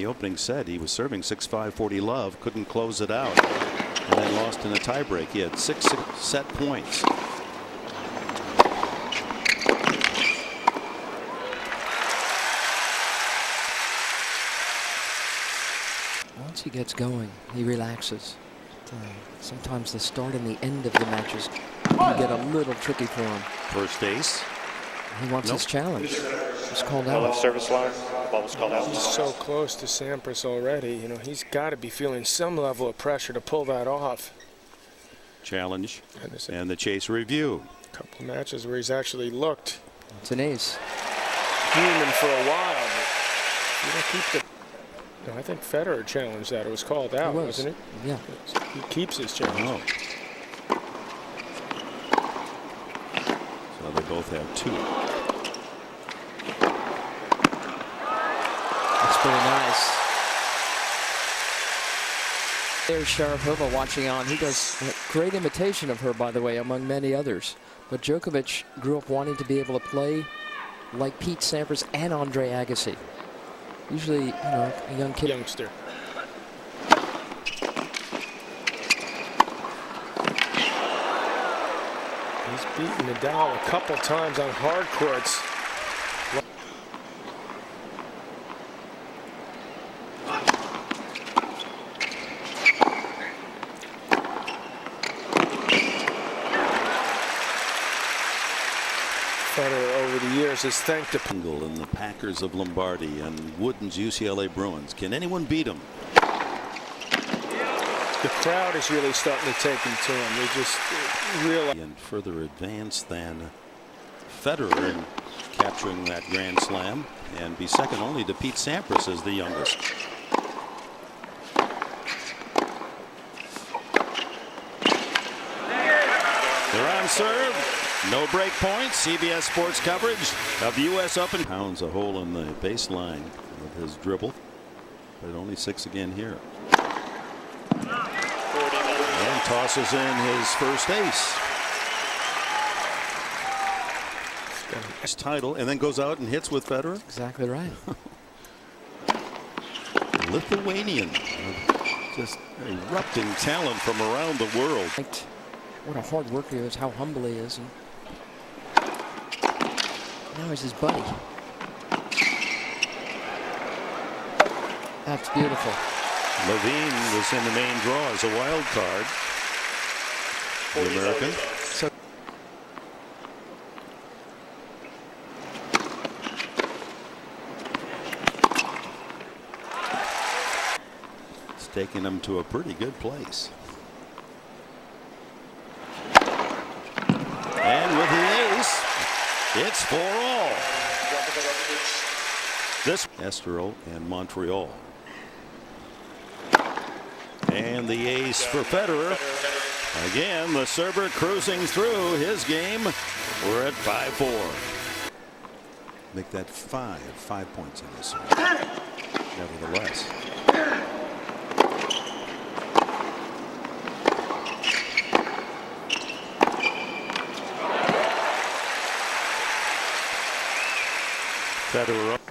the opening set. He was serving 6-5 40 love, couldn't close it out, and then lost in a tiebreak. He had 6 set points. Once he gets going, he relaxes. Sometimes the start and the end of the matches can get a little tricky for him. First ace. He wants his challenge. It's called out. Service line. Ball was called out. He's so close to Sampras already. You know, he's got to be feeling some level of pressure to pull that off. Challenge and the chase review. A couple of matches where he's actually looked. It's an ace. Human for a while. But you don't keep the. No, I think Federer challenged that. It was called out, wasn't it? Yeah. He keeps his challenge. Oh. So they both have 2. That's pretty nice. There's Sharapova watching on. He does a great imitation of her, by the way, among many others. But Djokovic grew up wanting to be able to play like Pete Sampras and Andre Agassi. Usually, you know, a young kid. Youngster. He's beaten Nadal a couple times on hard courts. Federer over the years has thanked the Pingle and the Packers of Lombardy and Wooden's UCLA Bruins. Can anyone beat them? The crowd is really starting to take him to him. They just realize. And further advanced than Federer in capturing that Grand Slam, and be second only to Pete Sampras as the youngest. They're on serve. No break points. CBS Sports coverage of the U.S. Open. Pounds a hole in the baseline with his dribble, but only 6 again here. And tosses in his first ace. His title, and then goes out and hits with Federer. Exactly right. Lithuanian, just erupting talent from around the world. What a hard worker he is, how humble he is. And now he's his buddy. That's beautiful. Levine was in the main draw as a wild card. The American. So it's taking him to a pretty good place. And with the ace, it's 4-all. This Estoril and Montreal. And the ace for Federer. Again, the server cruising through his game. We're at 5-4. Make that 5 points in this one. Nevertheless. Federer up.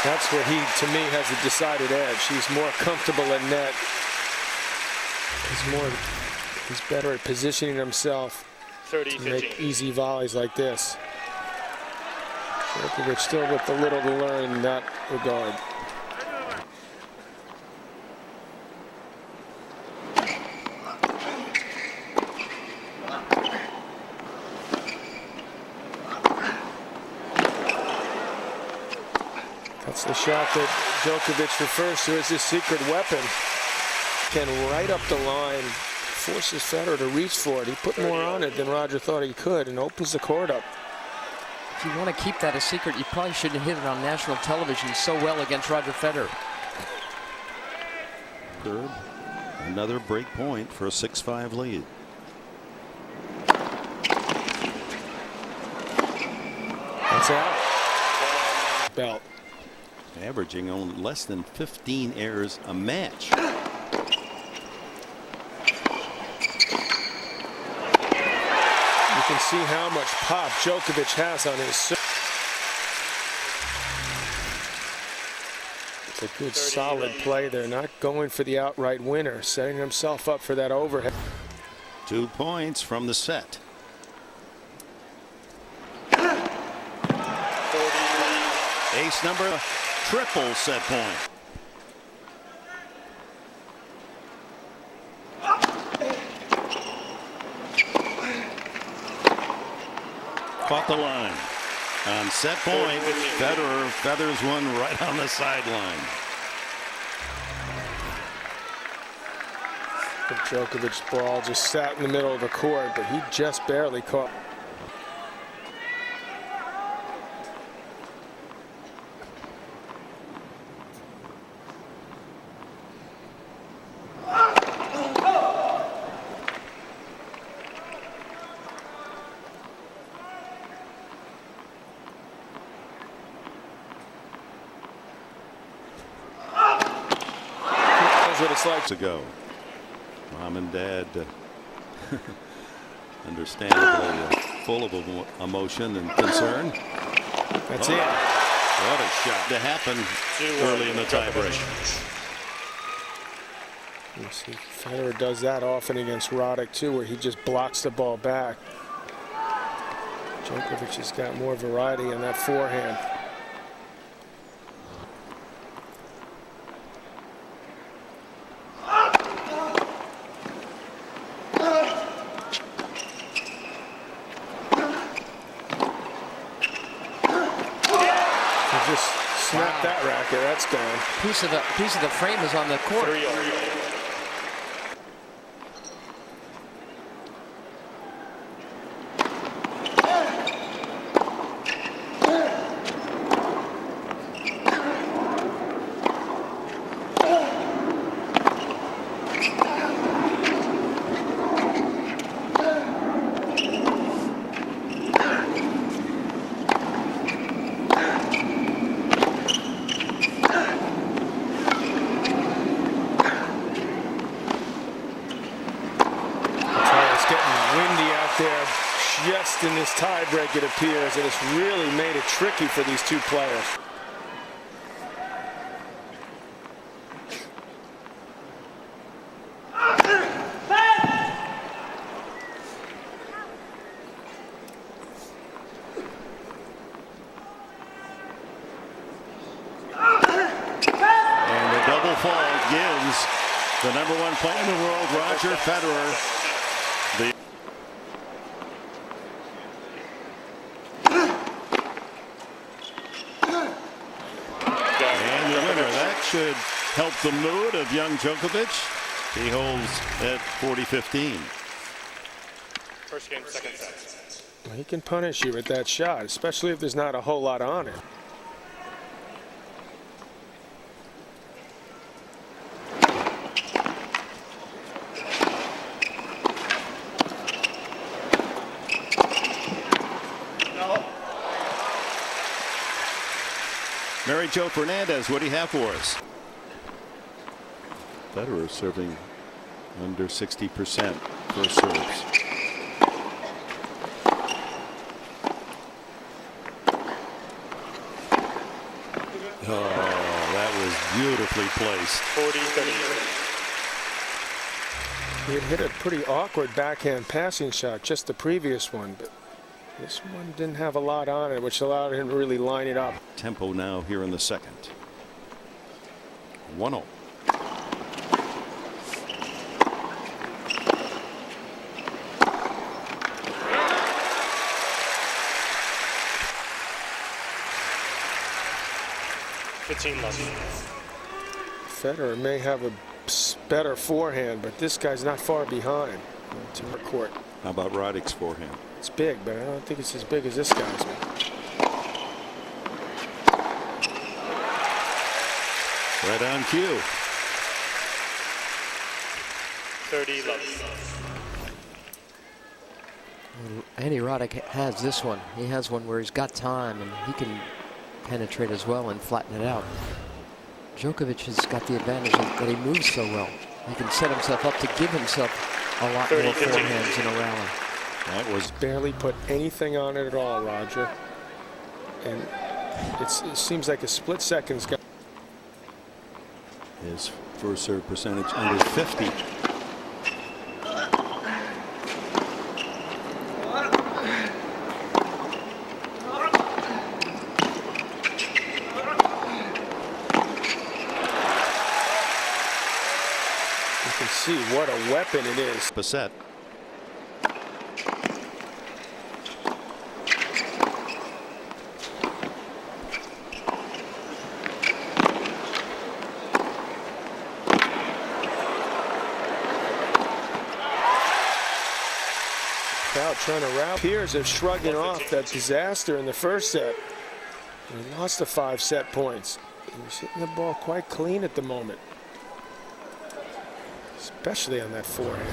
That's where he, to me, has a decided edge. He's more comfortable at net. He's better at positioning himself to make easy volleys like this. Djokovic still with a little to learn in that regard. That's the shot that Djokovic refers to as his secret weapon. Can right up the line, forces Federer to reach for it. He put more on it than Roger thought he could and opens the court up. if you want to keep that a secret, you probably shouldn't hit it on national television so well against Roger Federer. Third, another break point for a 6-5 lead. averaging only less than 15 errors a match. You can see how much pop Djokovic has on his serve. It's a good solid play there, not going for the outright winner, setting himself up for that overhead. 2 points from the set. Ace number, triple set point. Caught the line. On set point, Federer feathers one right on the sideline. Djokovic's ball just sat in the middle of the court, but he just barely caught. What it's like ago. Mom and Dad understandably full of emotion and concern. That's it. What a shot to happen early in the tiebreak. You see, Federer does that often against Roddick too, where he just blocks the ball back. Djokovic has got more variety in that forehand. Just snap that racket. That's gone. Piece of the frame is on the court. There just in this tiebreak, it appears, and it's really made it tricky for these two players. And the double fault gives the #1 player in the world, Roger Federer, the should help the mood of young Djokovic. He holds at 40-15. First game, second set. He can punish you with that shot, especially if there's not a whole lot on it. Mary Jo Fernandez, what do you have for us? Federer serving under 60% for serves. Oh, that was beautifully placed. 40-30. He had hit a pretty awkward backhand passing shot, just the previous one, but this one didn't have a lot on it, which allowed him to really line it up. Tempo now here in the second. 1-0. Federer may have a better forehand, but this guy's not far behind. To our court. How about Roddick's forehand? It's big, but I don't think it's as big as this guy's. Right on cue. 30-11. Andy Roddick has this one. He has one where he's got time and he can penetrate as well and flatten it out. Djokovic has got the advantage that he moves so well. He can set himself up to give himself a lot more forehands in a rally. That was Barely put anything on it at all, Roger. And it seems like a split second's got. his first serve percentage under 50. You can see what a weapon it is. Bassett. Crowd trying to rally. Peers are shrugging off that disaster in the first set. And he lost the 5 set points. He was hitting the ball quite clean at the moment, especially on that forehand.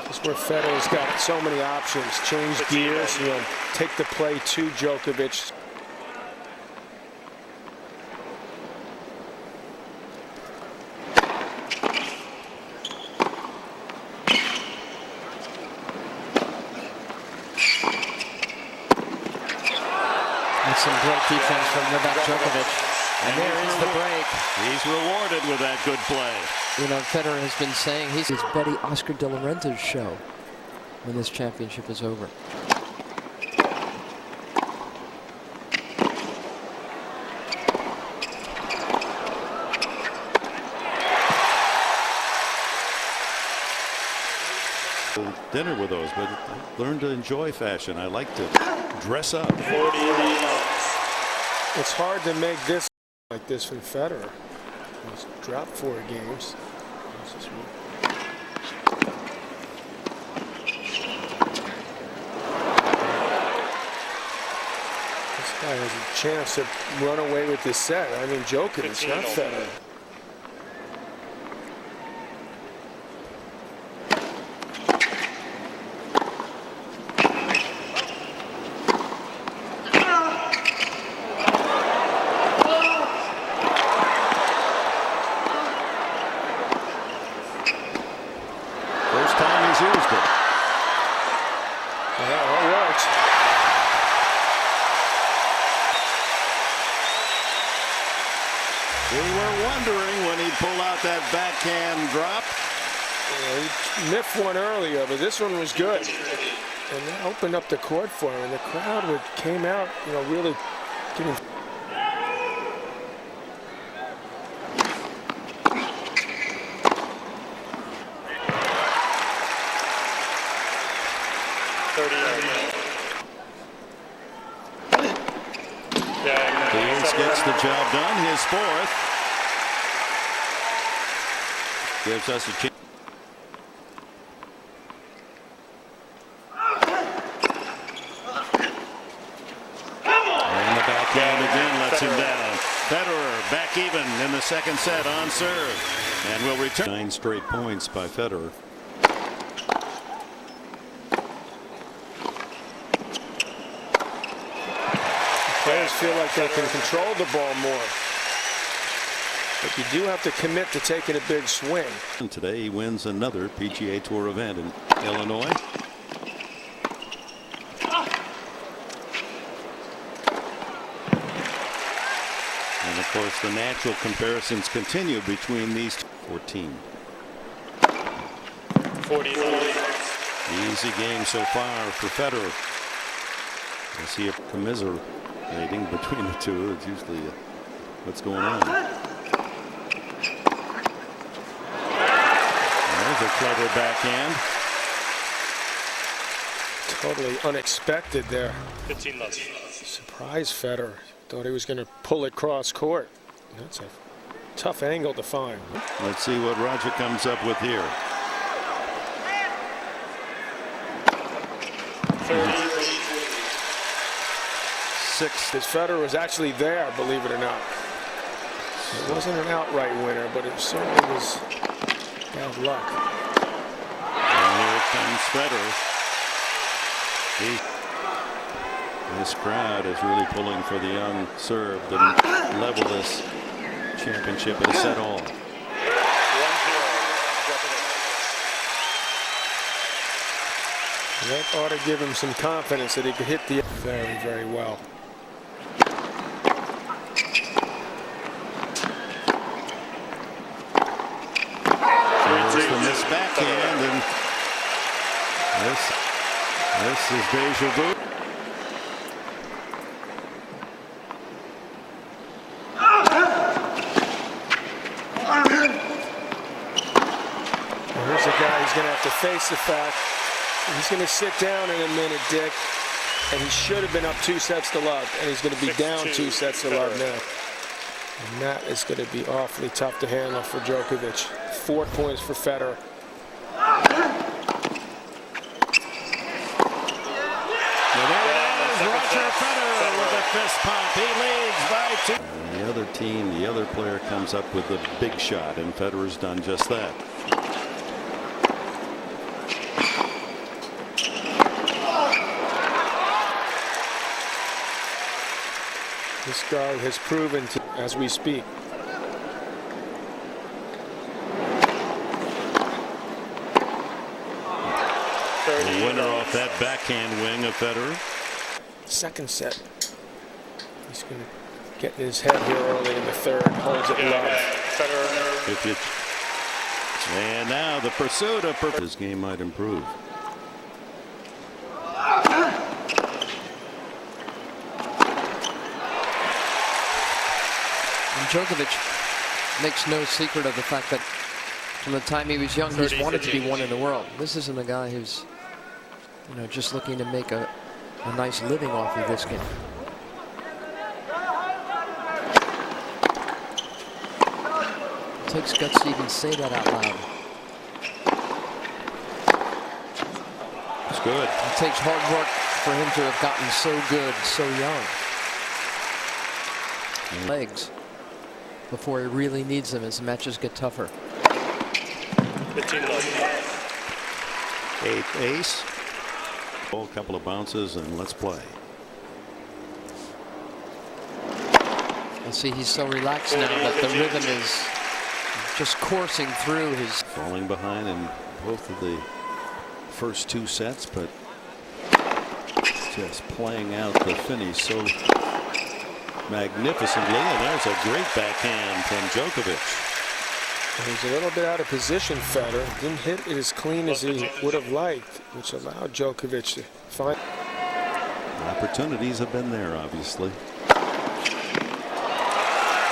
That's where Federer's got so many options. Change gears, you know, take the play to Djokovic. Some great defense from Novak Djokovic. And there is the break. He's rewarded with that good play. You know, Federer has been saying he's his buddy Oscar De La Renta's show when this championship is over. Dinner with those, but learn to enjoy fashion. I like to dress up. It's hard to make this like this from Federer. He's dropped 4 games. This guy has a chance to run away with this set. I mean, Djokovic, not Federer. First time he's used it. Yeah, that works. We were wondering when he'd pull out that backhand drop. Yeah, he miffed one earlier, but this one was good. And that opened up the court for him. And the crowd came out, you know, really giving. Fields gets the job done. His 4th. Gives us a chance. And the backhand again lets him down. Federer back even in the second set on serve. And will return. 9 straight points by Federer. Players feel like they can control the ball more. But you do have to commit to taking a big swing. And today he wins another PGA Tour event in Illinois. And of course the natural comparisons continue between these 14. 49. Easy game so far for Federer. I see a commiserating between the two. It's usually what's going on. There's a clever backhand. Totally unexpected there. 15 left. Surprise Federer. Thought he was going to pull it cross court. That's a tough angle to find. Let's see what Roger comes up with here. 6. His Federer was actually there, believe it or not. It wasn't an outright winner, but it certainly was bad luck. And here comes Federer. This crowd is really pulling for the young Serb to level this championship at a set all. 1-0. That ought to give him some confidence that he could hit the very, very well. Here's the missed backhand, and this is deja vu. Here's a guy who's going to have to face the fact he's going to sit down in a minute, Dick, and he should have been up 2-0, and he's going to be down 2-0 now. And that is going to be awfully tough to handle for Djokovic. 4 points for Federer. Roger Federer with a fist pump. He leads by 2. And the other team, the other player comes up with a big shot, and Federer's done just that. This guy has proven to, as we speak. The winner off that backhand wing of Federer. Second set. He's going to get in his head here early in the third. Holds it low. And now the pursuit of his game might improve. And Djokovic makes no secret of the fact that from the time he was young, he's wanted to be one in the world. This isn't a guy who's, you know, just looking to make a nice living off of this game. It takes guts to even say that out loud. It's good. It takes hard work for him to have gotten so good so young. Legs before he really needs them as matches get tougher. 8th ace. A couple of bounces and let's play. And see, he's so relaxed now that the rhythm is just coursing through his. Falling behind in both of the first 2 sets, but just playing out the finish so magnificently. And there's a great backhand from Djokovic. He's a little bit out of position, Federer. Didn't hit it as clean as he would have liked, which allowed Djokovic to find. The opportunities have been there, obviously.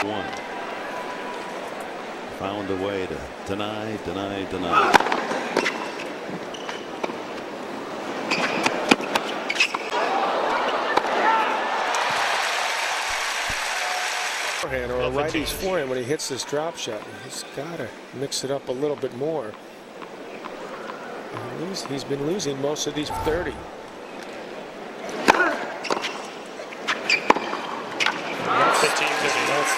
1. Found a way to deny. Forehand or a righty's forehand when he hits this drop shot. He's got to mix it up a little bit more. He's been losing most of these 30. That's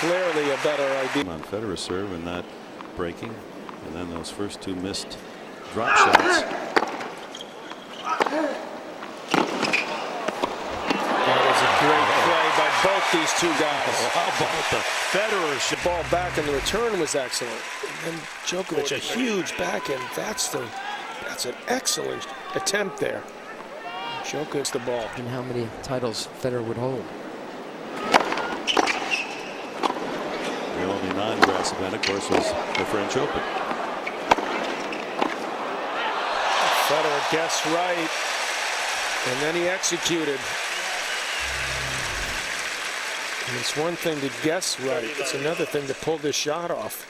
clearly a better idea. On Federer serve and not breaking, and then those first 2 missed drop shots. Great play by both these 2 guys. How about the Federer The ball back and the return was excellent. And Djokovic, a huge backhand. That's an excellent attempt there. Djokovic the ball. And how many titles Federer would hold. The only non-grass event, of course, was the French Open. Federer guessed right, and then he executed. And it's one thing to guess right, it's another thing to pull this shot off.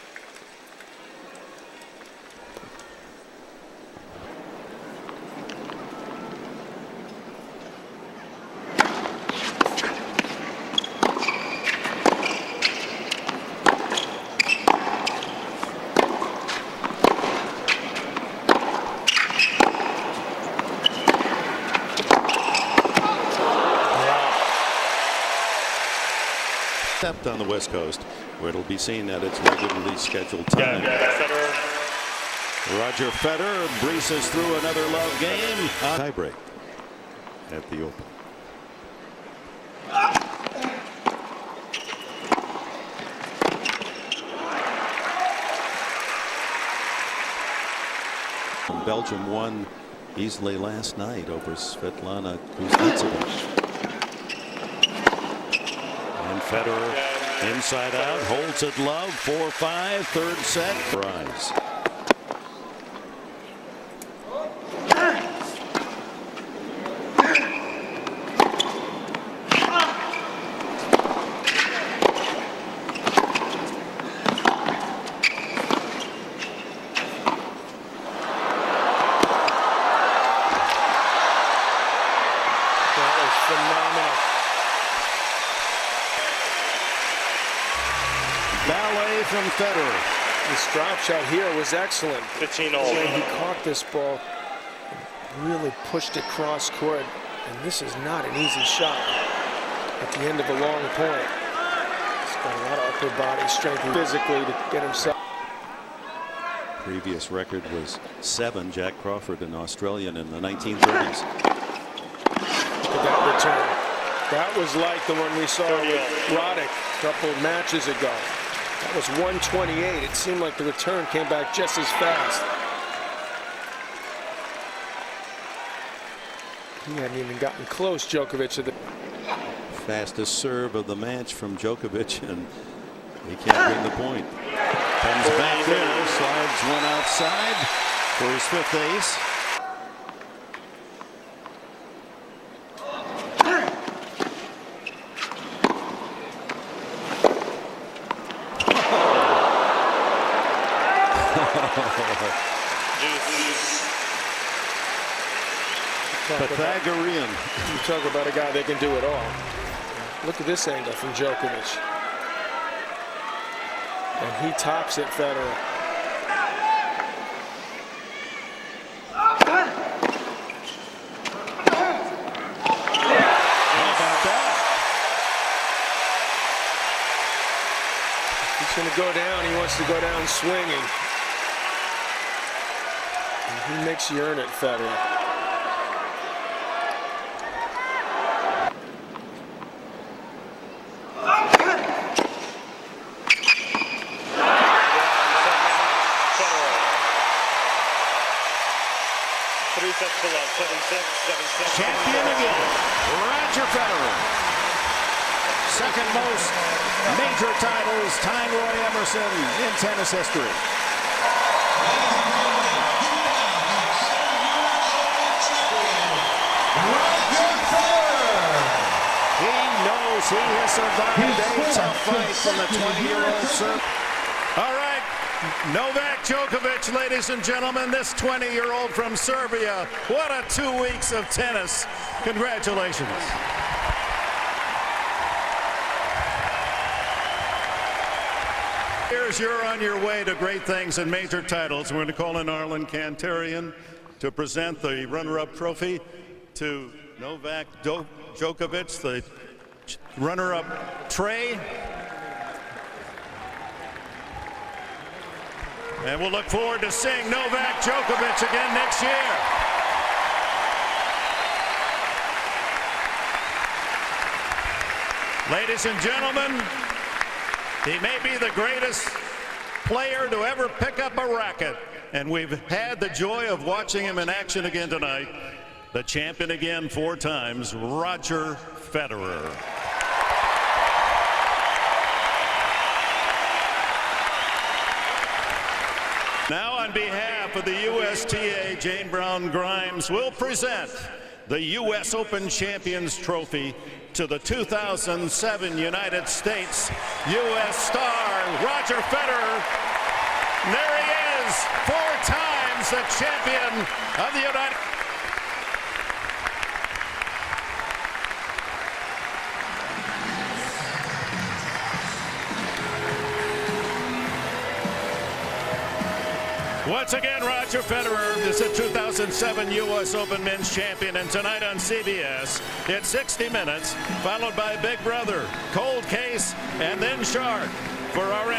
On the West Coast, where it'll be seen at its regularly scheduled time. Roger Federer breezes through another love game. Tiebreak. at the Open. Belgium won easily last night over Svetlana Kuznetsova. And Federer inside out, holds it love, 4-5, third set. Rise. Phenomenal. Ballet from Federer. This drop shot here was excellent. 15-all. When he caught this ball, really pushed it cross court, and this is not an easy shot at the end of a long point. He's got a lot of upper body strength physically to get himself. Previous record was 7. Jack Crawford, an Australian in the 1930s. Look at that return. That was like the one we saw with Roddick a couple of matches ago. That was 128. It seemed like the return came back just as fast. He hadn't even gotten close, Djokovic, to the Fastest serve of the match from Djokovic, and he can't win the point. Comes back there, slides one outside for his 5th ace. Pythagorean. You talk about a guy that can do it all. Look at this angle from Djokovic. And he tops it, Federer. How about that? He's going to go down. He wants to go down swinging. And he makes you earn it, Federer. Champion again, Roger Federer. Second most major titles, tying Roy Emerson in tennis history. He knows he has survived a tough fight from the 20-year-old Serb. All right. Novak Djokovic, ladies and gentlemen, this 20-year-old from Serbia. What a 2 weeks of tennis. Congratulations. You're on your way to great things and major titles. We're going to call in Arlen Kantarian to present the runner-up trophy to Novak Djokovic, the runner-up Trey. And we'll look forward to seeing Novak Djokovic again next year. Ladies and gentlemen, he may be the greatest player to ever pick up a racket. And we've had the joy of watching him in action again tonight. The champion again 4 times, Roger Federer. Now, on behalf of the USTA, Jane Brown Grimes will present the U.S. Open Champions Trophy to the 2007 United States U.S. star, Roger Federer. And there he is, 4 times the champion of the United States. Once again, Roger Federer is the 2007 U.S. Open Men's Champion, and tonight on CBS, it's 60 Minutes, followed by Big Brother, Cold Case, and then Shark for our